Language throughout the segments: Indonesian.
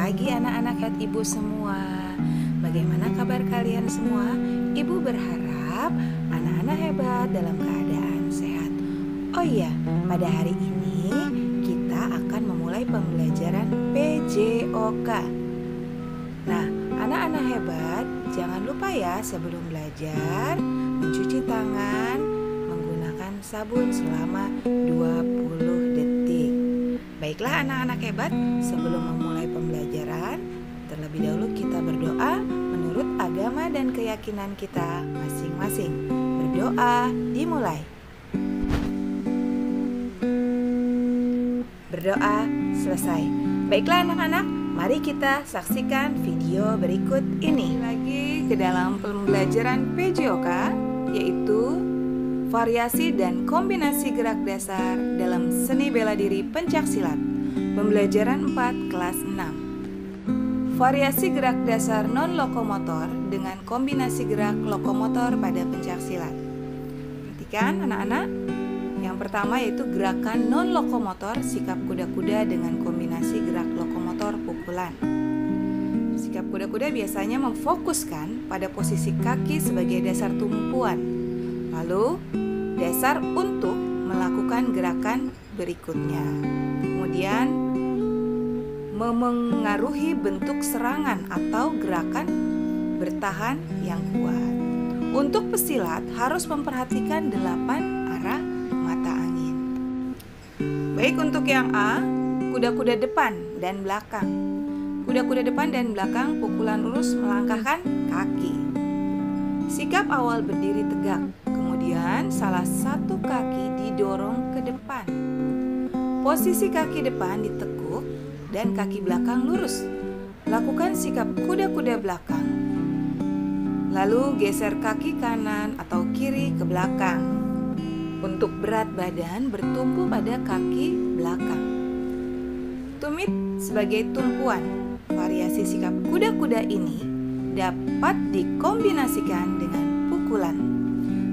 pagi anak-anak head ibu semua. Bagaimana kabar kalian semua? Ibu berharap anak-anak hebat dalam keadaan sehat. Oh iya, pada hari ini kita akan memulai pembelajaran PJOK. Nah, anak-anak hebat, jangan lupa ya sebelum belajar mencuci tangan menggunakan sabun selama 20 detik. Baiklah anak-anak hebat, sebelum memulai pembelajaran, terlebih dahulu kita berdoa menurut agama dan keyakinan kita masing-masing. Berdoa dimulai. Berdoa selesai. Baiklah anak-anak, mari kita saksikan video berikut ini. Lagi ke dalam pembelajaran PJOK, yaitu variasi dan kombinasi gerak dasar dalam seni bela diri pencaksilat. Pembelajaran 4 kelas 6. Variasi gerak dasar non-lokomotor dengan kombinasi gerak lokomotor pada pencaksilat. Perhatikan anak-anak. Yang pertama yaitu gerakan non-lokomotor sikap kuda-kuda dengan kombinasi gerak lokomotor pukulan. Sikap kuda-kuda biasanya memfokuskan pada posisi kaki sebagai dasar tumpuan. Lalu, dasar untuk melakukan gerakan berikutnya. Kemudian, memengaruhi bentuk serangan atau gerakan bertahan yang kuat. Untuk pesilat harus memperhatikan 8 arah mata angin. Baik, untuk yang A, kuda-kuda depan dan belakang. Kuda-kuda depan dan belakang pukulan lurus melangkahkan kaki. Sikap awal berdiri tegak. Kemudian salah satu kaki didorong ke depan. Posisi kaki depan ditekuk dan kaki belakang lurus. Lakukan sikap kuda-kuda belakang. Lalu geser kaki kanan atau kiri ke belakang. Untuk berat badan bertumpu pada kaki belakang. Tumit sebagai tumpuan. Variasi sikap kuda-kuda ini dapat dikombinasikan dengan pukulan.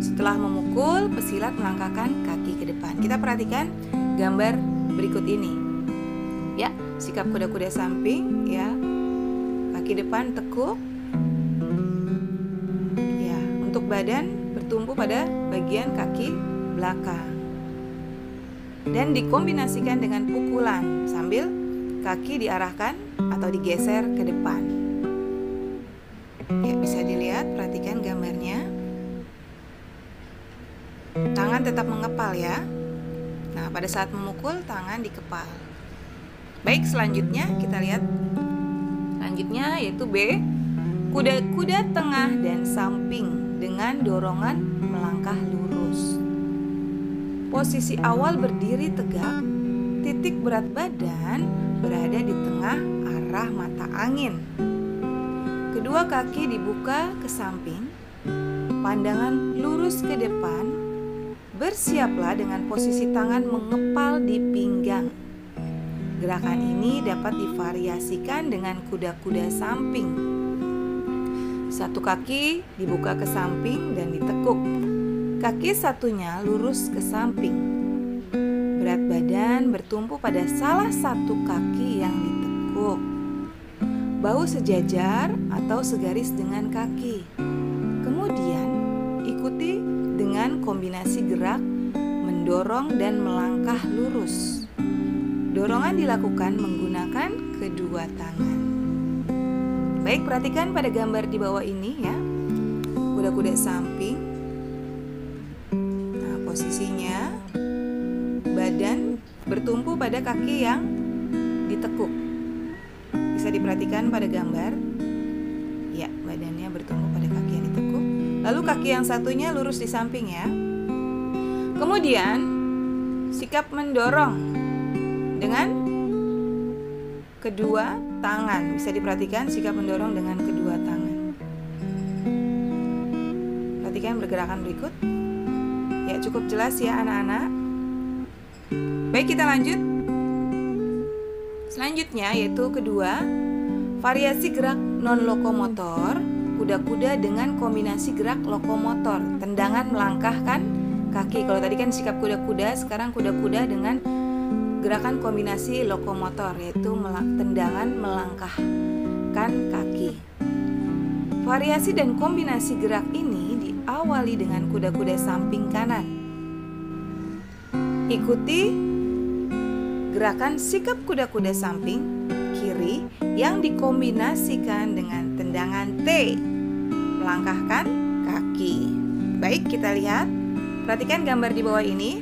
Setelah memukul, pesilat melangkahkan kaki ke depan. Kita perhatikan gambar berikut ini. Ya, sikap kuda-kuda samping, ya. Kaki depan tekuk. Ya, untuk badan bertumpu pada bagian kaki belakang. Dan dikombinasikan dengan pukulan sambil kaki diarahkan atau digeser ke depan. Ya, bisa dilihat, perhatikan gambarnya. Tangan tetap mengepal ya. Nah, pada saat memukul tangan dikepal. Baik, selanjutnya kita lihat. Selanjutnya yaitu B. Kuda-kuda tengah dan samping dengan dorongan melangkah lurus. Posisi awal berdiri tegak. Titik berat badan berada di tengah arah mata angin. Kedua kaki dibuka ke samping. Pandangan lurus ke depan. Bersiaplah dengan posisi tangan mengepal di pinggang. Gerakan ini dapat divariasikan dengan kuda-kuda samping. Satu kaki dibuka ke samping dan ditekuk. Kaki satunya lurus ke samping. Berat badan bertumpu pada salah satu kaki yang ditekuk. Bahu sejajar atau segaris dengan kaki. Kemudian ikuti dengan kombinasi gerak mendorong dan melangkah lurus. Dorongan dilakukan menggunakan kedua tangan. Baik, perhatikan pada gambar di bawah ini ya. Kuda-kuda samping. Nah, posisinya badan bertumpu pada kaki yang ditekuk. Bisa diperhatikan pada gambar. Ya, badannya bertumpu pada kaki yang ditekuk. Lalu kaki yang satunya lurus di samping ya. Kemudian sikap mendorong dengan kedua tangan. Bisa diperhatikan sikap mendorong dengan kedua tangan. Perhatikan pergerakan berikut. Ya, cukup jelas ya anak-anak. Baik, kita lanjut. Selanjutnya yaitu kedua, variasi gerak non-lokomotor. Kuda-kuda dengan kombinasi gerak lokomotor. Tendangan melangkahkan kaki. Kalau tadi kan sikap kuda-kuda, sekarang kuda-kuda dengan gerakan kombinasi lokomotor, yaitu tendangan melangkahkan kaki. Variasi dan kombinasi gerak ini diawali dengan kuda-kuda samping kanan. Ikuti gerakan sikap kuda-kuda samping kiri yang dikombinasikan dengan tendangan T, melangkahkan kaki. Baik, kita lihat. Perhatikan gambar di bawah ini.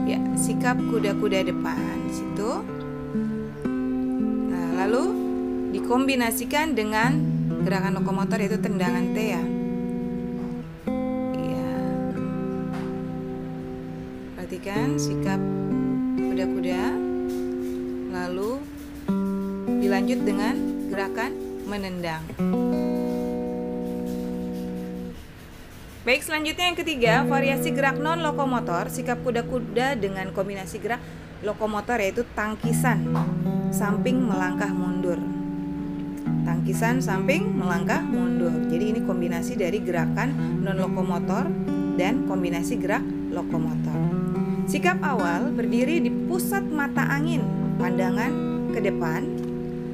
Ya, sikap kuda-kuda depan di situ. Nah, lalu dikombinasikan dengan gerakan lokomotor, yaitu tendangan T ya. Iya. Perhatikan sikap kuda-kuda. Lalu dilanjut dengan gerakan menendang. Baik, selanjutnya yang ketiga, variasi gerak non lokomotor, sikap kuda-kuda dengan kombinasi gerak lokomotor, yaitu tangkisan samping melangkah mundur. Tangkisan samping melangkah mundur. Jadi ini kombinasi dari gerakan non lokomotor dan kombinasi gerak lokomotor. Sikap awal berdiri di pusat mata angin, pandangan ke depan.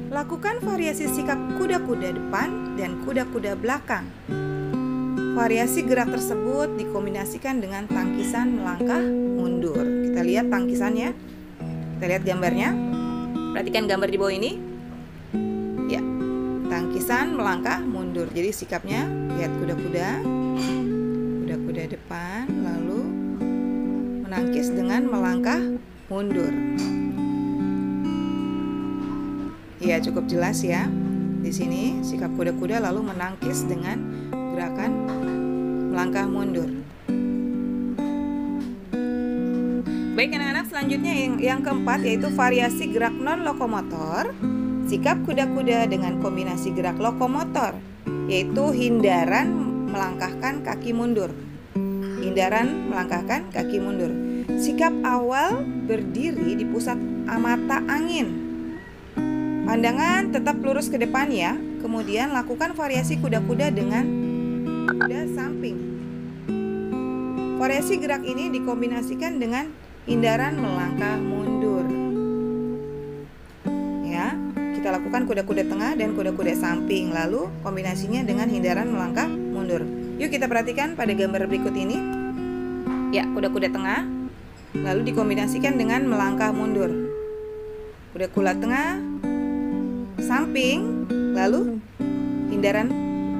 Lakukan variasi sikap kuda-kuda depan dan kuda-kuda belakang. Variasi gerak tersebut dikombinasikan dengan tangkisan melangkah mundur. Kita lihat tangkisannya. Kita lihat gambarnya. Perhatikan gambar di bawah ini. Ya, tangkisan melangkah mundur. Jadi sikapnya, lihat kuda-kuda. Kuda-kuda depan, lalu menangkis dengan melangkah mundur. Ya, cukup jelas ya. Di sini sikap kuda-kuda lalu menangkis dengan gerakan melangkah mundur. Baik anak-anak, selanjutnya yang keempat, yaitu variasi gerak non lokomotor, sikap kuda-kuda dengan kombinasi gerak lokomotor, yaitu hindaran melangkahkan kaki mundur. Hindaran melangkahkan kaki mundur. Sikap awal berdiri di pusat mata angin. Pandangan tetap lurus ke depan ya. Kemudian lakukan variasi kuda-kuda dengan kuda samping. Variasi gerak ini dikombinasikan dengan hindaran melangkah mundur. Ya, kita lakukan kuda-kuda tengah dan kuda-kuda samping, lalu kombinasinya dengan hindaran melangkah mundur. Yuk kita perhatikan pada gambar berikut ini. Ya, kuda-kuda tengah, lalu dikombinasikan dengan melangkah mundur. Kuda-kuda tengah, samping, lalu hindaran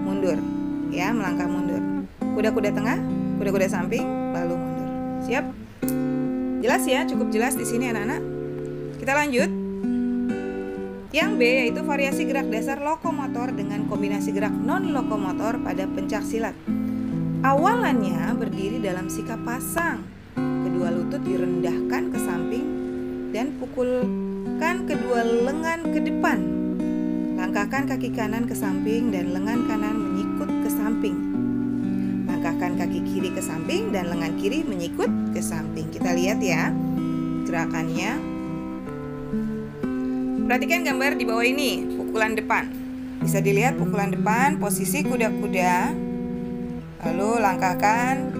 mundur. Ya, melangkah mundur. Kuda-kuda tengah, kuda-kuda samping, lalu mundur. Siap? Jelas ya, cukup jelas di sini anak-anak. Kita lanjut. Yang B, yaitu variasi gerak dasar lokomotor dengan kombinasi gerak non lokomotor pada pencak silat. Awalannya berdiri dalam sikap pasang. Kedua lutut direndahkan ke samping dan pukulkan kedua lengan ke depan. Langkahkan kaki kanan ke samping dan lengan kanan menyikut ke samping. Langkahkan kaki kiri ke samping dan lengan kiri menyikut ke samping. Kita lihat ya gerakannya. Perhatikan gambar di bawah ini, pukulan depan. Bisa dilihat pukulan depan, posisi kuda-kuda. Lalu langkahkan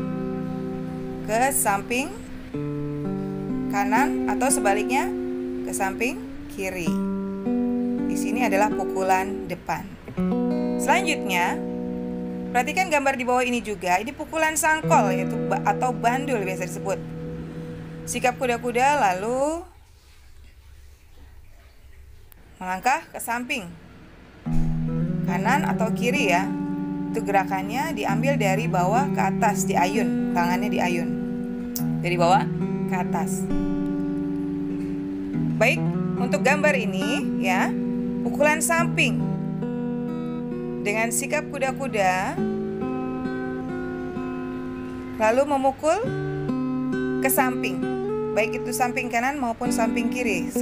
ke samping kanan atau sebaliknya ke samping kiri. Di sini adalah pukulan depan. Selanjutnya, perhatikan gambar di bawah ini juga. Ini pukulan sangkol, yaitu atau bandul biasa disebut. Sikap kuda-kuda lalu melangkah ke samping kanan atau kiri ya. Itu gerakannya diambil dari bawah ke atas, diayun, tangannya diayun dari bawah ke atas. Baik, untuk gambar ini ya, pukulan samping dengan sikap kuda-kuda, lalu memukul ke samping, baik itu samping kanan maupun samping kiri.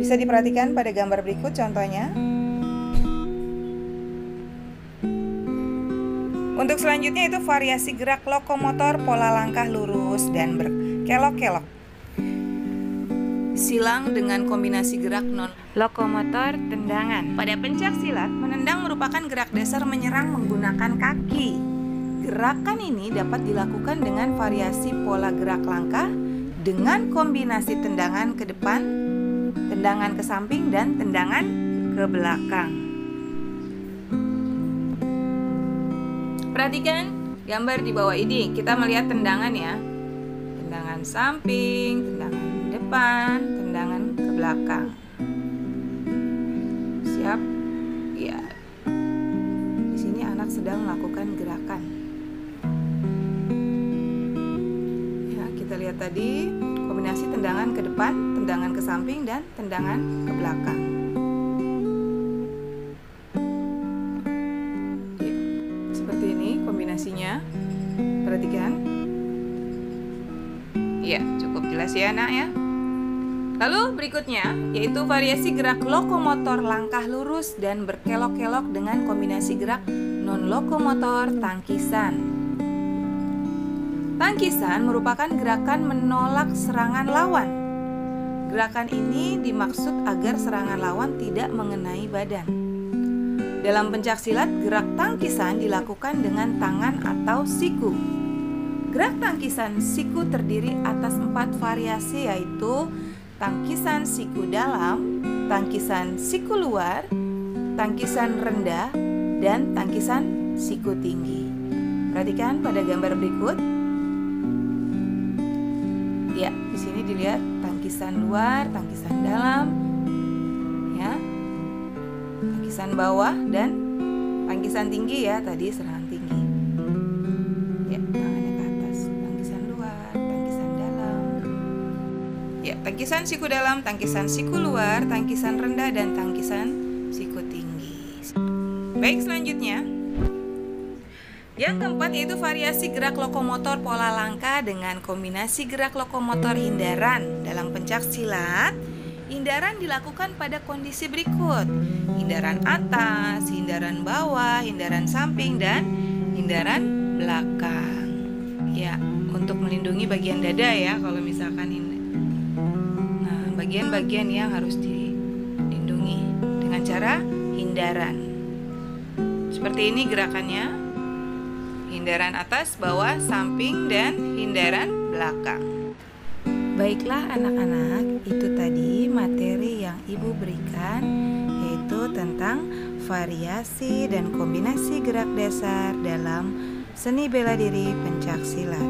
Bisa diperhatikan pada gambar berikut contohnya. Untuk selanjutnya itu variasi gerak lokomotor, pola langkah lurus dan berkelok-kelok. Silang dengan kombinasi gerak non lokomotor, tendangan. Pada pencak silat, menendang merupakan gerak dasar menyerang menggunakan kaki. Gerakan ini dapat dilakukan dengan variasi pola gerak langkah dengan kombinasi tendangan ke depan, tendangan ke samping, dan tendangan ke belakang. Perhatikan gambar di bawah ini. Kita melihat tendangan ya. Tendangan samping, tendangan depan, tendangan ke belakang. Siap? Ya. Di sini anak sedang melakukan gerakan. Ya, kita lihat tadi kombinasi tendangan ke depan, tendangan ke samping, dan tendangan ke belakang. Ya, seperti ini kombinasinya. Perhatikan. Ya, cukup jelas ya nak ya. Lalu berikutnya yaitu variasi gerak lokomotor langkah lurus dan berkelok-kelok dengan kombinasi gerak non-lokomotor tangkisan. Tangkisan merupakan gerakan menolak serangan lawan. Gerakan ini dimaksud agar serangan lawan tidak mengenai badan. Dalam pencaksilat, gerak tangkisan dilakukan dengan tangan atau siku. Gerak tangkisan siku terdiri atas 4 variasi yaitu tangkisan siku dalam, tangkisan siku luar, tangkisan rendah, dan tangkisan siku tinggi. Perhatikan pada gambar berikut. Ya, di sini dilihat tangkisan luar, tangkisan dalam, ya, tangkisan bawah, dan tangkisan tinggi ya, tadi serangan tinggi. Ya, tangannya ke atas, tangkisan luar, tangkisan dalam. Ya, tangkisan siku dalam, tangkisan siku luar, tangkisan rendah, dan tangkisan siku tinggi. Baik, selanjutnya yang keempat yaitu variasi gerak lokomotor pola langkah dengan kombinasi gerak lokomotor hindaran. Dalam pencak silat, hindaran dilakukan pada kondisi berikut: hindaran atas, hindaran bawah, hindaran samping, dan hindaran belakang. Ya, untuk melindungi bagian dada ya kalau misalkan ini. Nah, bagian-bagian yang harus dilindungi dengan cara hindaran. Seperti ini gerakannya. Hindaran atas, bawah, samping, dan hindaran belakang. Baiklah anak-anak, itu tadi materi yang Ibu berikan, yaitu tentang variasi dan kombinasi gerak dasar dalam seni bela diri pencak silat.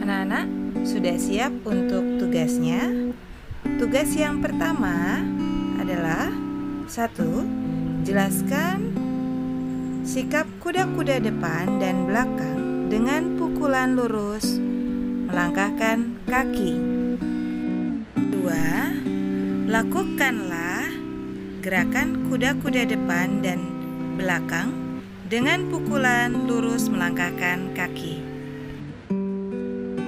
Anak-anak, sudah siap untuk tugasnya? Tugas yang pertama adalah 1. Jelaskan sikap kuda-kuda depan dan belakang dengan pukulan lurus melangkahkan kaki. 2. Lakukanlah gerakan kuda-kuda depan dan belakang dengan pukulan lurus melangkahkan kaki.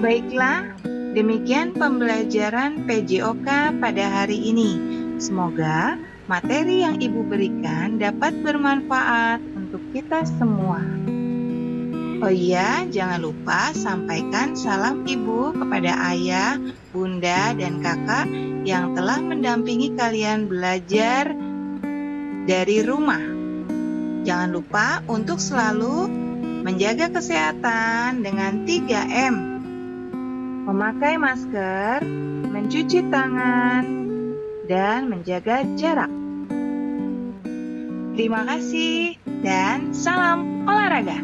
Baiklah, demikian pembelajaran PJOK pada hari ini. Semoga materi yang Ibu berikan dapat bermanfaat untuk kita semua. Oh iya, jangan lupa sampaikan salam Ibu kepada ayah, bunda, dan kakak yang telah mendampingi kalian belajar dari rumah. Jangan lupa untuk selalu menjaga kesehatan dengan 3M. Memakai masker, mencuci tangan, dan menjaga jarak. Terima kasih dan salam olahraga.